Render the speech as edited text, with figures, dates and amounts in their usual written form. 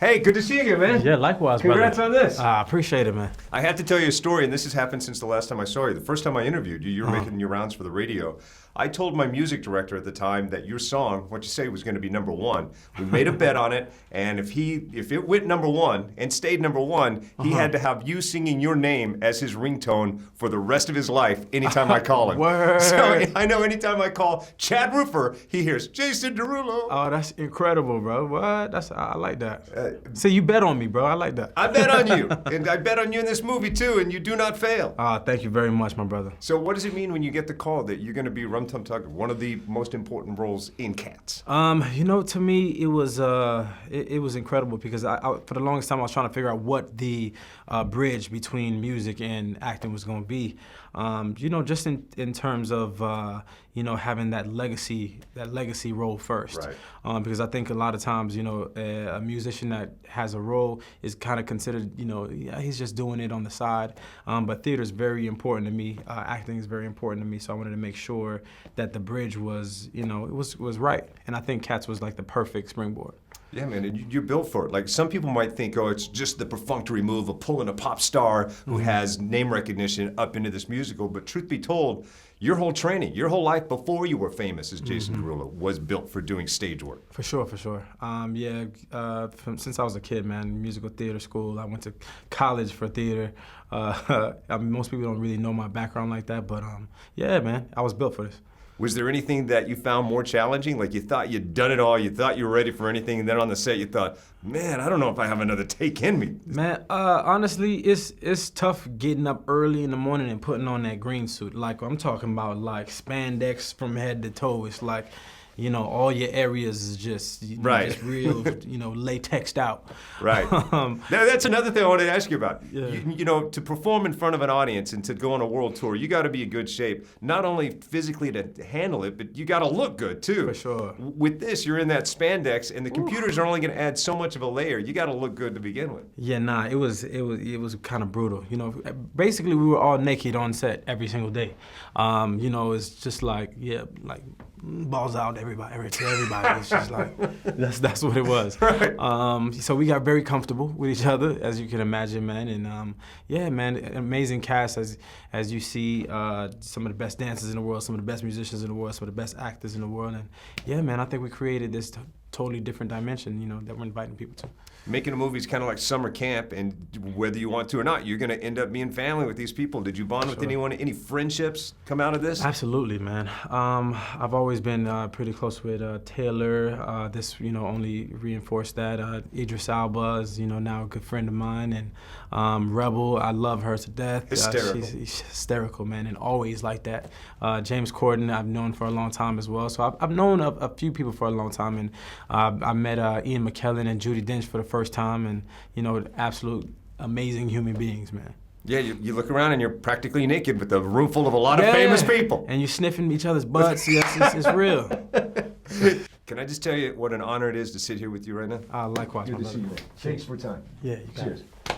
Hey, good to see you again, man. Yeah, likewise, Congrats brother. on this. I appreciate it, man. I have to tell you a story, and this has happened since the last time I saw you. The first time I interviewed you, you were making your rounds for the radio. I told my music director at the time that your song, What You Say, was going to be #1. We made a bet on it, and if it went #1 and stayed #1, he had to have you singing your name as his ringtone for the rest of his life anytime I call him. Word. So I know anytime I call Chad Roofer, he hears Jason Derulo. Oh, that's incredible, bro. What? I like that. See, you bet on me, bro. I like that. I bet on you, and I bet on you in this movie too, and you do not fail. Thank you very much, my brother. So what does it mean when you get the call that you're going to be Rum Tum Tugger, one of the most important roles in Cats? To me, it was incredible because I for the longest time I was trying to figure out what the bridge between music and acting was going to be. Just in terms of having that legacy role first. Right. Because I think a lot of times, a musician that has a role is kind of considered, he's just doing it on the side. But theater is very important to me. Acting is very important to me. So I wanted to make sure that the bridge was, it was right. And I think Cats was like the perfect springboard. Yeah, man, and you're built for it. Like, some people might think, oh, it's just the perfunctory move of pulling a pop star who has name recognition up into this musical. But truth be told, your whole training, your whole life before you were famous as Jason Derulo was built for doing stage work. For sure. Since I was a kid, man, musical theater school. I went to college for theater. Most people don't really know my background like that, but yeah, man, I was built for this. Was there anything that you found more challenging? Like, you thought you'd done it all, you thought you were ready for anything, and then on the set you thought, man, I don't know if I have another take in me. Man, honestly, it's tough getting up early in the morning and putting on that green suit. Like, I'm talking about like spandex from head to toe. It's like, all your areas is just, right. just real, latexed out. Right. Now, that's another thing I wanted to ask you about. Yeah. To perform in front of an audience and to go on a world tour, you got to be in good shape. Not only physically to handle it, but you got to look good too. For sure. With this, you're in that spandex, and the computers are only going to add so much of a layer. You got to look good to begin with. Yeah, nah, it was kind of brutal. Basically we were all naked on set every single day. It's just like balls out to everybody. It's just like that's what it was. Right. So we got very comfortable with each other, as you can imagine, man. And yeah, man, amazing cast as you see some of the best dancers in the world, some of the best musicians in the world, some of the best actors in the world. And yeah, man, I think we created this totally different dimension, that we're inviting people to. Making a movie is kind of like summer camp, and whether you want to or not, you're going to end up being family with these people. Did you bond with anyone? Any friendships come out of this? Absolutely, man. I've always been pretty close with Taylor. This, only reinforced that. Idris Elba is, now a good friend of mine, and Rebel, I love her to death. Hysterical. She's hysterical, man, and always like that. James Corden, I've known for a long time as well. So I've known a few people for a long time, and I met Ian McKellen and Judi Dench for the first time, and absolute amazing human beings, man. Yeah, you look around and you're practically naked with a room full of a lot of famous people. And you're sniffing each other's butts. Yes, it's real. Can I just tell you what an honor it is to sit here with you right now? Likewise, Good my to see brother. you. Thanks for your time. Yeah, you got Cheers. it.